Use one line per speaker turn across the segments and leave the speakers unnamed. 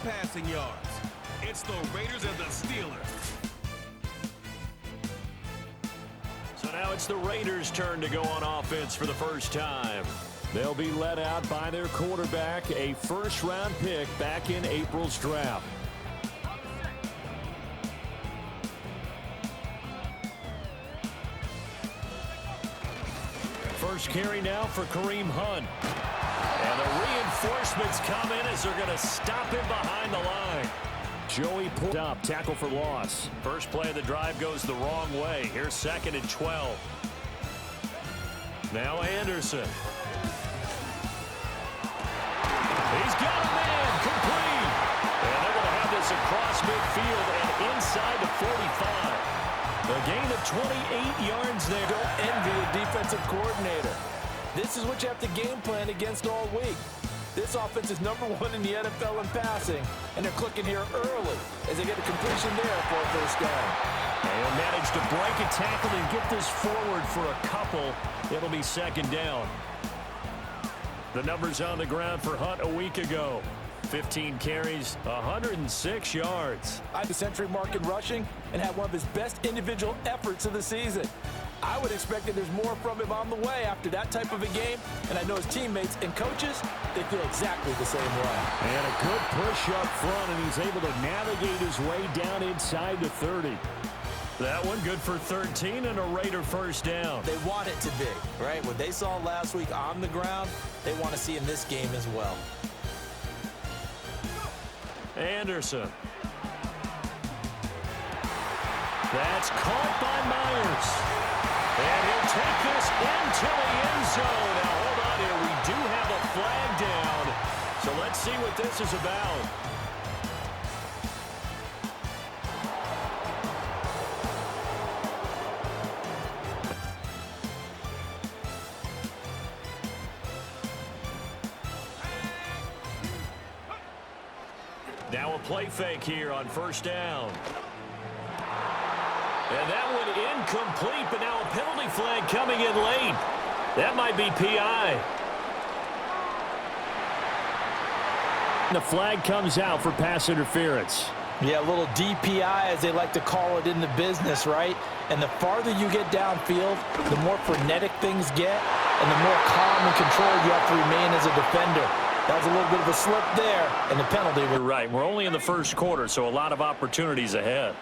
passing yards. It's the Raiders and the Steelers.
So now it's the Raiders' turn to go on offense for the first time. They'll be led out by their quarterback, a first-round pick back in April's draft. First carry now for Kareem Hunt. And the reinforcements come in as they're going to stop him behind the line. Joey pulled up, tackle for loss. First play of the drive goes the wrong way. Here's 2nd and 12. Now Anderson. He's got a man, complete. And they're going to have this across midfield and inside the 45. A gain of 28 yards there.
Don't envy a defensive coordinator. This is what you have to game plan against all week. This offense is #1 in the NFL in passing, and they're clicking here early as they get a completion there for a first down.
They'll manage to break a tackle and get this forward for a couple. It'll be 2nd down. The numbers on the ground for Hunt a week ago. 15 carries, 106 yards.
I had the century mark in rushing and had one of his best individual efforts of the season. I would expect that there's more from him on the way after that type of a game, and I know his teammates and coaches, they feel exactly the same way.
And a good push up front, and he's able to navigate his way down inside the 30. That one good for 13 and a Raider first down.
They want it to be, right? What they saw last week on the ground, they want to see in this game as well.
Anderson. That's caught by Myers. And he'll take this into the end zone. Now, hold on here. We do have a flag down. So let's see what this is about. Now a play fake here on first down. And that one incomplete, but now a penalty flag coming in late. That might be PI. The flag comes out for pass interference.
Yeah, a little DPI, as they like to call it in the business, right? And the farther you get downfield, the more frenetic things get, and the more calm and control you have to remain as a defender. That was a little bit of a slip there, and the penalty.
You're right. We're only in the first quarter, so a lot of opportunities ahead.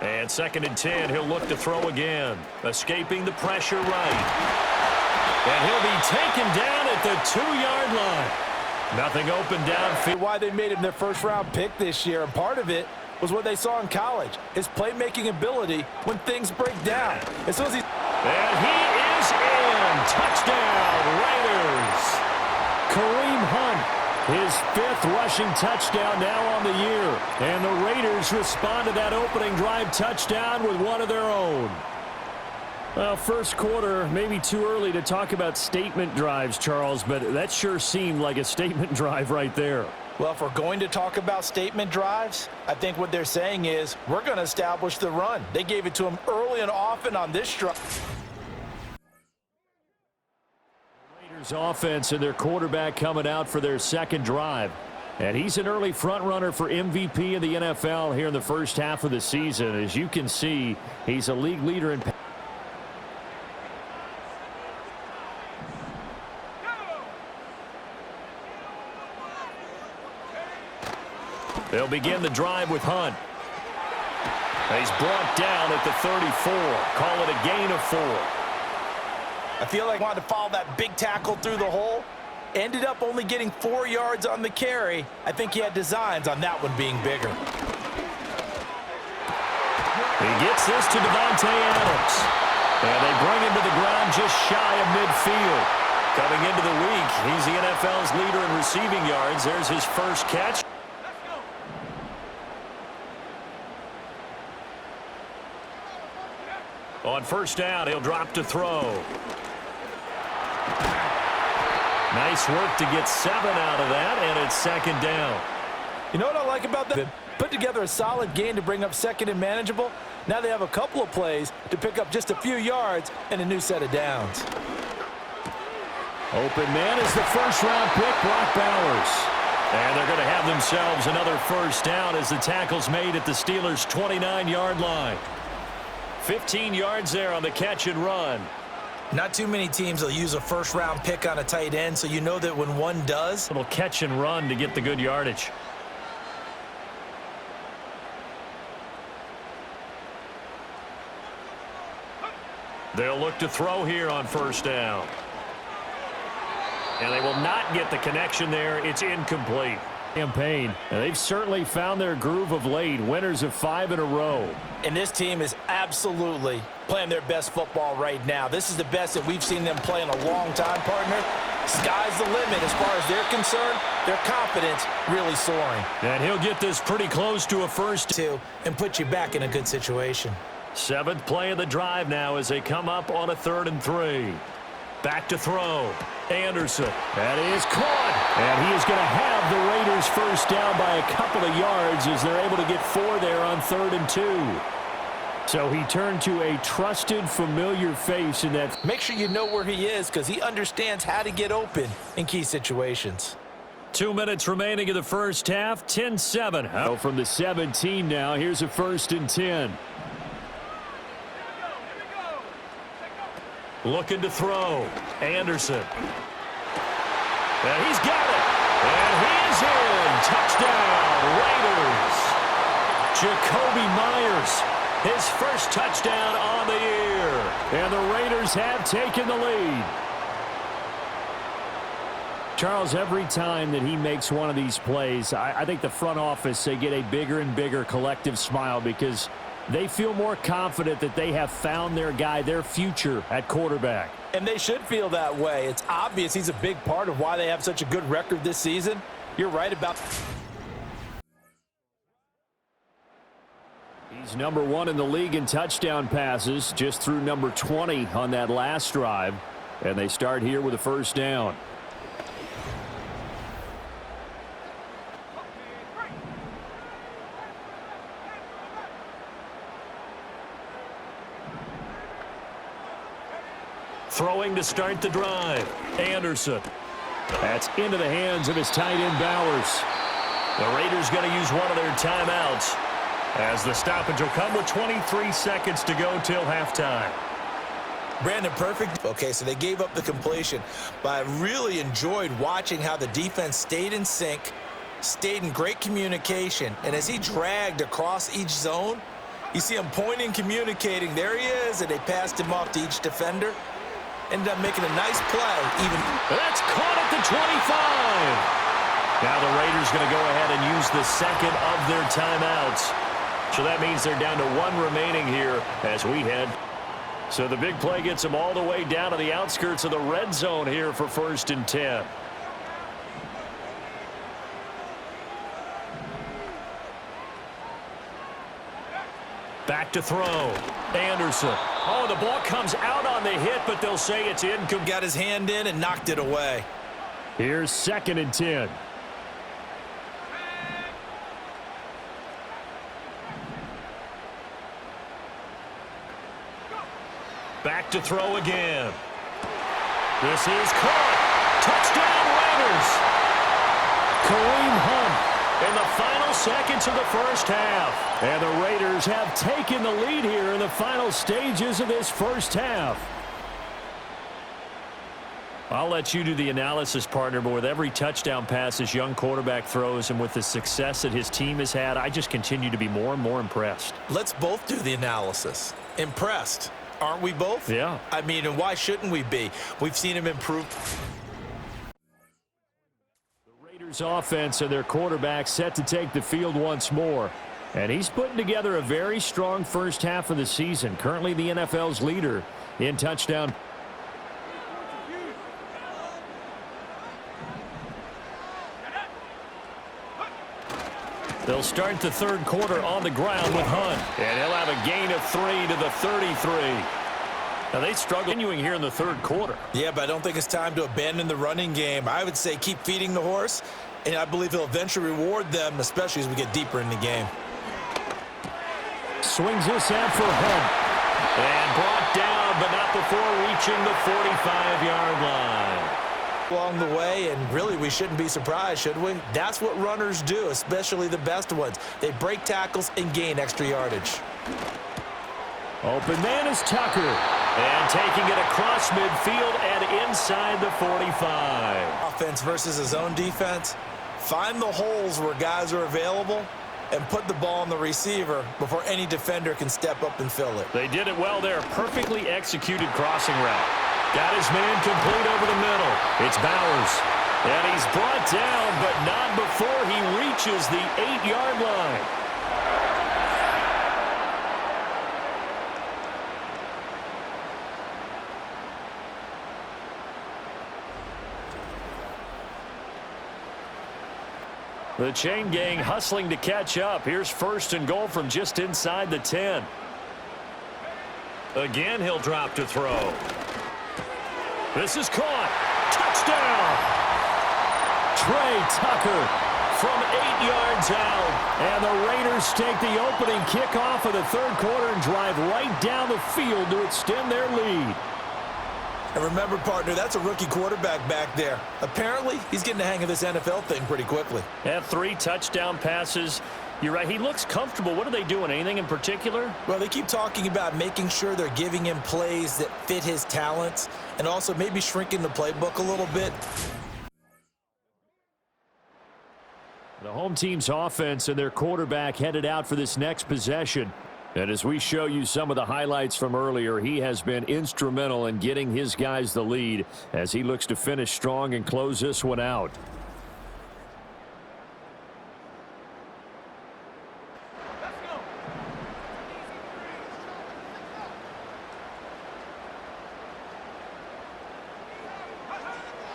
And 2nd and 10, he'll look to throw again. Escaping the pressure right. And he'll be taken down at the 2-yard line. Nothing open downfield.
Why they made him their first-round pick this year, and part of it was what they saw in college, his playmaking ability when things break down. As soon as he's...
And he is in. Touchdown, Raiders. Kareem Hunt, his 5th rushing touchdown now on the year. And the Raiders respond to that opening drive touchdown with one of their own. Well, first quarter, maybe too early to talk about statement drives, Charles, but that sure seemed like a statement drive right there.
Well, if we're going to talk about statement drives, I think what they're saying is we're going to establish the run. They gave it to him early and often on this drive.
Raiders offense and their quarterback coming out for their 2nd drive. And he's an early front runner for MVP in the NFL here in the first half of the season. As you can see, he's a league leader in passing. They'll begin the drive with Hunt. He's brought down at the 34. Call it a gain of 4.
I feel like I wanted to follow that big tackle through the hole. Ended up only getting 4 yards on the carry. I think he had designs on that one being bigger.
He gets this to Devontae Adams. And they bring him to the ground just shy of midfield. Coming into the week, he's the NFL's leader in receiving yards. There's his first catch. On first down, he'll drop to throw. Nice work to get 7 out of that, and it's 2nd down.
You know what I like about that? Put together a solid gain to bring up 2nd and manageable. Now they have a couple of plays to pick up just a few yards and a new set of downs.
Open man is the first-round pick, Brock Bowers. And they're going to have themselves another first down as the tackle's made at the Steelers' 29-yard line. 15 yards there on the catch and run.
Not too many teams will use a first-round pick on a tight end, so you know that when one does,
Little catch and run to get the good yardage. They'll look to throw here on first down. And they will not get the connection there. It's incomplete. Campaign. And they've certainly found their groove of late. Winners of 5 in a row.
and this team is absolutely playing their best football right now. This is the best that we've seen them play in a long time, partner. Sky's the limit as far as they're concerned. Their confidence really soaring.
And he'll get this pretty close to a first
two and put you back in a good situation.
7th play of the drive now as they come up on a 3rd and 3. Back to throw. Anderson. That is caught. And he is going to have the Raiders first down by a couple of yards as they're able to get 4 there on 3rd and 2. So he turned to a trusted, familiar face in that.
Make sure you know where he is because he understands how to get open in key situations.
2 minutes remaining in the first half. 10-7. Oh, from the 17 now. Here's a 1st and 10. Looking to throw. Anderson. And he's got it. And he is in. Touchdown, Raiders. Jacoby Myers, his first touchdown on the year. And the Raiders have taken the lead. Charles, every time that he makes one of these plays, I think the front office, they get a bigger and bigger collective smile because they feel more confident that they have found their guy, their future at quarterback.
And they should feel that way. It's obvious he's a big part of why they have such a good record this season. You're right about.
He's number 1 in the league in touchdown passes, just through number 20 on that last drive. And they start here with a first down. Throwing to start the drive. Anderson. That's into the hands of his tight end Bowers. The Raiders going to use one of their timeouts as the stoppage will come with 23 seconds to go till halftime.
Brandon, perfect. Okay, so they gave up the completion, but I really enjoyed watching how the defense stayed in sync, stayed in great communication, and as he dragged across each zone, you see him pointing, communicating. There he is, and they passed him off to each defender. Ended up making a nice play.
That's caught at the 25. Now the Raiders going to go ahead and use the second of their timeouts. So that means they're down to 1 remaining here as we head. So the big play gets them all the way down to the outskirts of the red zone here for 1st and 10. Back to throw. Anderson. Oh, the ball comes out on the hit, but they'll say it's incomplete.
Got his hand in and knocked it away.
Here's 2nd and 10. Back to throw again. This is caught. Touchdown Raiders. Kareem Hunt in the final seconds of the first half. And the Raiders have taken the lead here in the final stages of this first half. I'll let you do the analysis, partner, but with every touchdown pass this young quarterback throws and with the success that his team has had, I just continue to be more and more impressed.
Let's both do the analysis. Impressed. Aren't we both?
Yeah.
I mean, and why shouldn't we be? We've seen him improve.
Raiders offense and their quarterback set to take the field once more. And he's putting together a very strong first half of the season. Currently the NFL's leader in touchdown. They'll start the 3rd quarter on the ground with Hunt. And he'll have a gain of 3 to the 33. Now, they struggle continuing here in the 3rd quarter.
Yeah, but I don't think it's time to abandon the running game. I would say keep feeding the horse, and I believe he'll eventually reward them, especially as we get deeper in the game.
Swings this out for Hunt. And brought down, but not before reaching the 45-yard line.
along the way, and really we shouldn't be surprised, should we? That's what runners do, especially the best ones. They break tackles and gain extra yardage.
Open man is Tucker. And taking it across midfield and inside the 45.
Offense versus his own defense. Find the holes where guys are available and put the ball on the receiver before any defender can step up and fill it.
They did it well there. Perfectly executed crossing route. Got his man complete over the middle. It's Bowers. And he's brought down, but not before he reaches the 8-yard line. The chain gang hustling to catch up. Here's 1st and goal from just inside the 10. Again, he'll drop to throw. This is caught. Touchdown! Trey Tucker from 8 yards out. And the Raiders take the opening kickoff of the 3rd quarter and drive right down the field to extend their lead.
And remember, partner, that's a rookie quarterback back there. Apparently, he's getting the hang of this NFL thing pretty quickly.
Had 3 touchdown passes. You're right, he looks comfortable. What are they doing? Anything in particular?
Well, they keep talking about making sure they're giving him plays that fit his talents and also maybe shrinking the playbook a little bit.
The home team's offense and their quarterback headed out for this next possession. And as we show you some of the highlights from earlier, he has been instrumental in getting his guys the lead as he looks to finish strong and close this one out.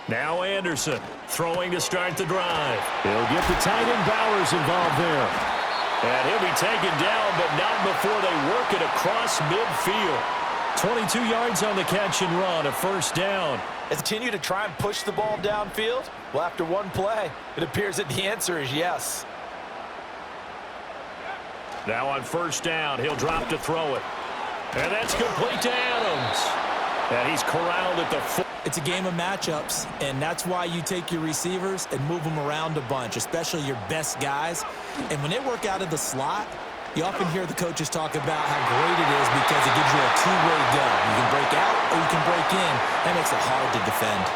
Now Anderson throwing to start the drive. He'll get the tight end Bowers involved there. And he'll be taken down, but not before they work it across midfield. 22 yards on the catch and run, a 1st down.
Continue to try and push the ball downfield? Well, after one play, it appears that the answer is yes.
Now on 1st down, he'll drop to throw it. And that's complete to Adams. And he's corralled at the 4.
It's a game of matchups, and that's why you take your receivers and move them around a bunch, especially your best guys. And when they work out of the slot, you often hear the coaches talk about how great it is because it gives you a two-way go. You can break out or you can break in. That makes it hard to defend.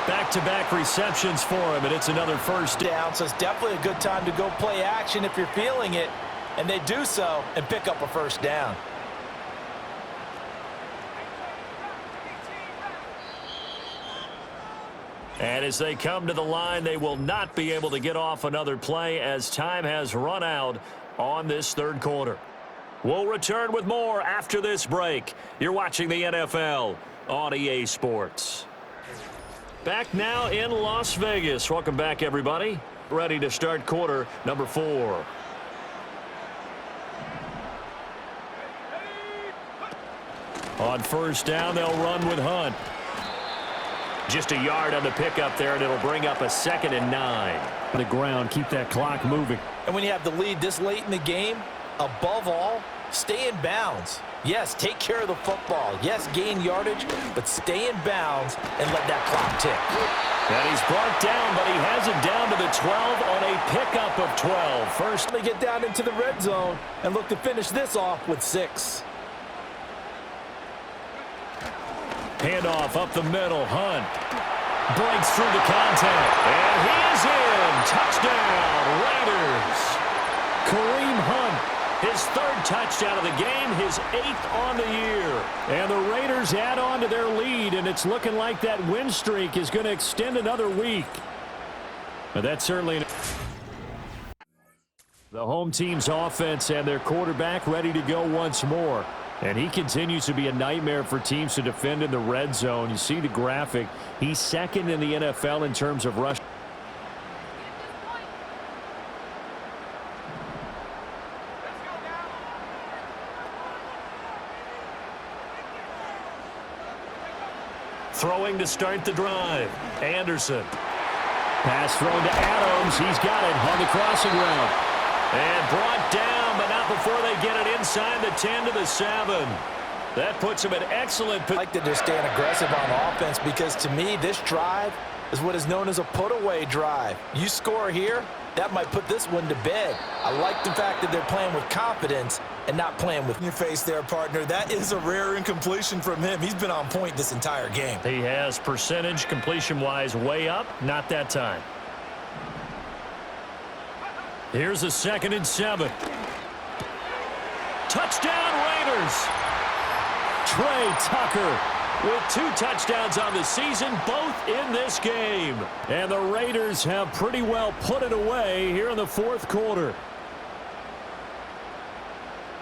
Back-to-back receptions for him, and it's another 1st down.
So it's definitely a good time to go play action if you're feeling it, and they do so and pick up a 1st down.
And as they come to the line, they will not be able to get off another play as time has run out on this 3rd quarter. We'll return with more after this break. You're watching the NFL on EA Sports. Back now in Las Vegas. Welcome back, everybody. Ready to start quarter number 4. On 1st down, they'll run with Hunt. Just a yard on the pickup there, and it'll bring up a 2nd and 9. On the ground, keep that clock moving.
And when you have the lead this late in the game, above all, stay in bounds. Yes, take care of the football. Yes, gain yardage, but stay in bounds and let that clock tick.
And he's brought down, but he has it down to the 12 on a pickup of 12.
First, they get down into the red zone and look to finish this off with 6.
Handoff up the middle. Hunt breaks through the contact. And he is in. Touchdown, Raiders. Kareem Hunt, his 3rd touchdown of the game, his 8th on the year. And the Raiders add on to their lead, and it's looking like that win streak is going to extend another week. But that's certainly the home team's offense and their quarterback ready to go once more. And he continues to be a nightmare for teams to defend in the red zone. You see the graphic. He's 2nd in the NFL in terms of rush. Throwing to start the drive. Anderson. Pass thrown to Adams. He's got it on the crossing route. And brought down, but not before they get it inside the 10 to the 7. That puts him in excellent position.
I like that they're staying aggressive on offense because, to me, this drive is what is known as a put-away drive. You score here, that might put this one to bed. I like the fact that they're playing with confidence and not playing with your face there, partner. That is a rare incompletion from him. He's been on point this entire game.
He has percentage completion-wise way up, not that time. Here's a 2nd and 7. Touchdown, Raiders! Trey Tucker with 2 touchdowns on the season, both in this game. And the Raiders have pretty well put it away here in the 4th quarter.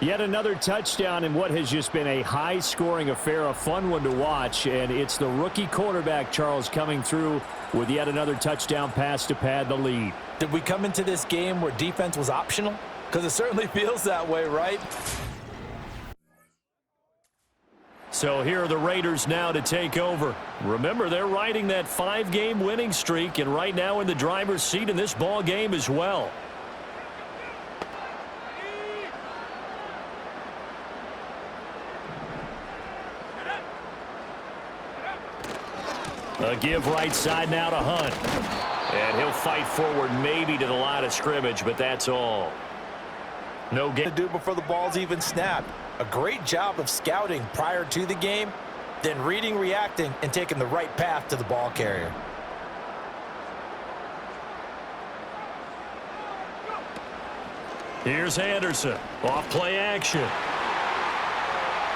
Yet another touchdown in what has just been a high-scoring affair, a fun one to watch. And it's the rookie quarterback, Charles, coming through with yet another touchdown pass to pad the lead.
Did we come into this game where defense was optional? Because it certainly feels that way, right?
So here are the Raiders now to take over. Remember, they're riding that 5-game winning streak, and right now in the driver's seat in this ball game as well. A give right side now to Hunt. And he'll fight forward maybe to the line of scrimmage, but that's all. No game
to do before the ball's even snapped. A great job of scouting prior to the game, then reading, reacting, and taking the right path to the ball carrier.
Here's Anderson. Off play action.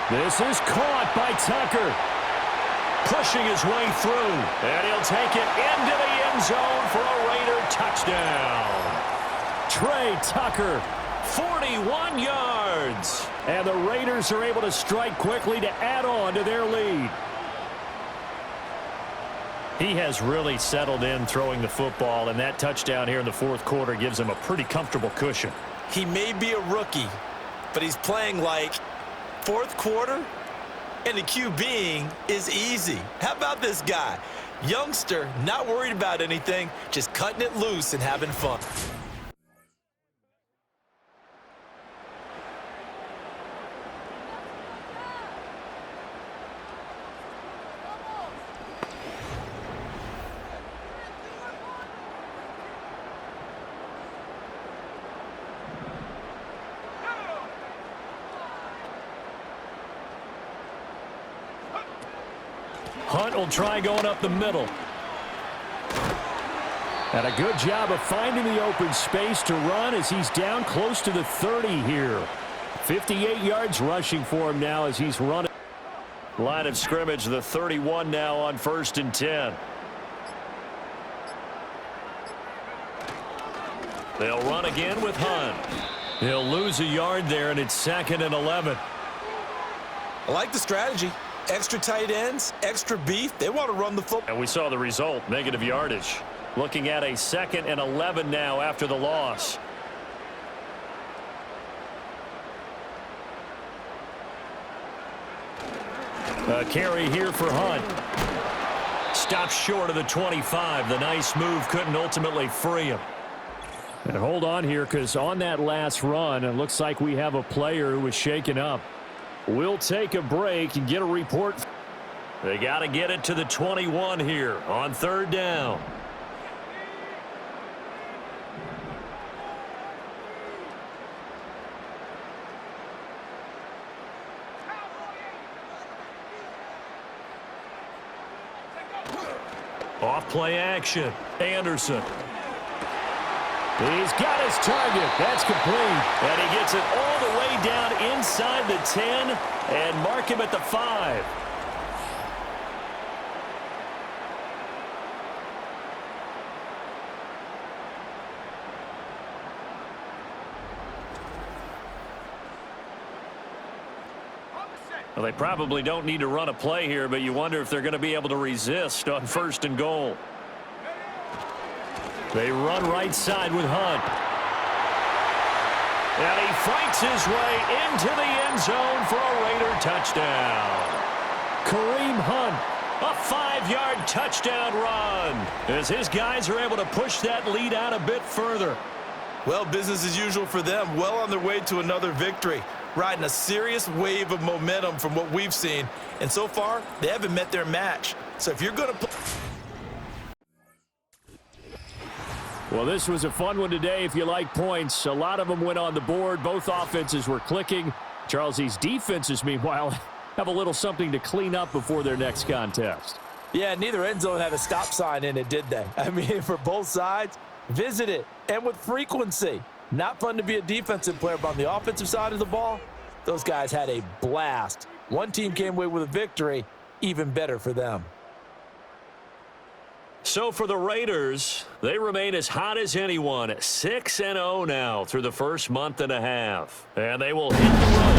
This is caught by Tucker. Pushing his way through. And he'll take it into the end zone for a Raider touchdown. Trey Tucker, 41 yards. And the Raiders are able to strike quickly to add on to their lead. He has really settled in throwing the football, and that touchdown here in the 4th quarter gives him a pretty comfortable cushion.
He may be a rookie, but he's playing like 4th quarter, and the QBing is easy. How about this guy? Youngster, not worried about anything, just cutting it loose and having fun.
Hunt will try going up the middle. And a good job of finding the open space to run as he's down close to the 30 here. 58 yards rushing for him now as he's running. Line of scrimmage, the 31 now on 1st and 10. They'll run again with Hunt. He'll lose a yard there, and it's 2nd and 11.
I like the strategy. Extra tight ends, extra beef. They want to run the football.
And we saw the result, negative yardage. Looking at a 2nd and 11 now after the loss. A carry here for Hunt. Stops short of the 25. The nice move couldn't ultimately free him. And hold on here, because on that last run, it looks like we have a player who was shaken up. We'll take a break and get a report. They got to get it to the 21 here on 3rd down. Off play action. Anderson. He's got his target. That's complete. And he gets it all the way down inside the 10 and mark him at the 5. Well, they probably don't need to run a play here, but you wonder if they're going to be able to resist on 1st and goal. They run right side with Hunt. And he fights his way into the end zone for a Raider touchdown. Kareem Hunt, a 5-yard touchdown run, as his guys are able to push that lead out a bit further.
Well, business as usual for them. Well on their way to another victory. Riding a serious wave of momentum from what we've seen. And so far, they haven't met their match. So if you're going to play...
Well, this was a fun one today if you like points. A lot of them went on the board. Both offenses were clicking. Charles, these defenses, meanwhile, have a little something to clean up before their next contest.
Yeah, neither end zone had a stop sign in it, did they? I mean, for both sides, visit it, and with frequency. Not fun to be a defensive player, but on the offensive side of the ball, those guys had a blast. One team came away with a victory, even better for them.
So for the Raiders, they remain as hot as anyone, 6-0 now through the first month and a half. And they will hit the road